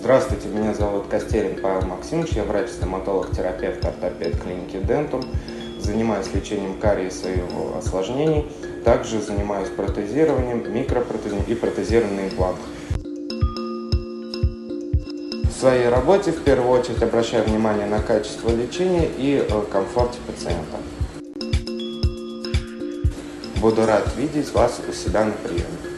Здравствуйте, меня зовут Костерин Павел Максимович, я врач-стоматолог-терапевт, ортопед клиники Dentum. Занимаюсь лечением кариеса и его осложнений. Также занимаюсь протезированием, микропротезированием и протезированием имплантов. В своей работе в первую очередь обращаю внимание на качество лечения и комфорте пациента. Буду рад видеть вас у себя на приеме.